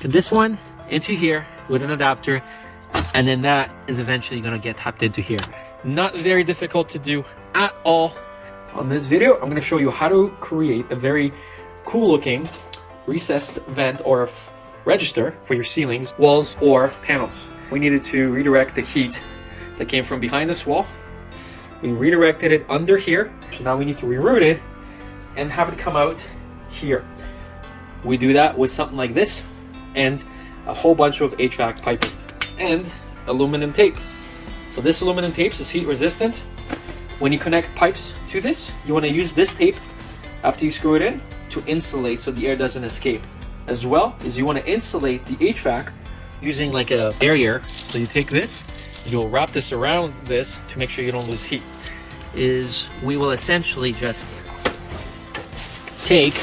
to this one into here with an adapter, and then that is eventually going to get tapped into here. Not very difficult to do at all. On this video, I'm going to show you how to create a very cool looking recessed vent or register for your ceilings, walls, or panels. We needed to redirect the heat that came from behind this wall. We redirected it under here, so now we need to reroute it and have it come out here. We do that with something like this and a whole bunch of HVAC piping and aluminum tape. So this aluminum tape is heat resistant. When you connect pipes to this, you want to use this tape after you screw it in to insulate so the air doesn't escape. As well as you want to insulate the HVAC using like a barrier. So you take this, you'll wrap this around this to make sure you don't lose heat. We will essentially just take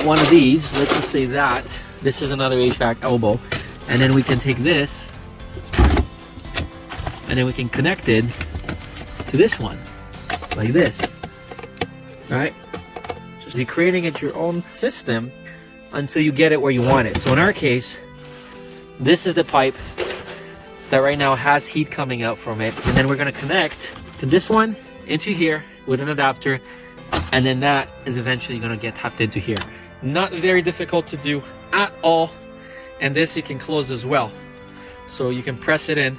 one of these, let's just say that this is another HVAC elbow, and then we can take this and then we can connect it to this one like this, right? Just be creating it your own system until you get it where you want it. So in our case, this is the pipe that right now has heat coming out from it, and then we're going to connect to this one into here with an adapter, and then that is eventually going to get tapped into here. Not very difficult to do at all, and this you can close as well. So you can press it in,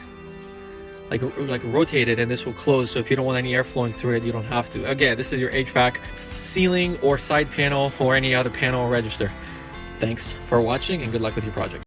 like rotate it, and this will close. So if you don't want any air flowing through it, you don't have to. Again, this is your HVAC ceiling or side panel or any other panel or register. Thanks for watching and good luck with your project.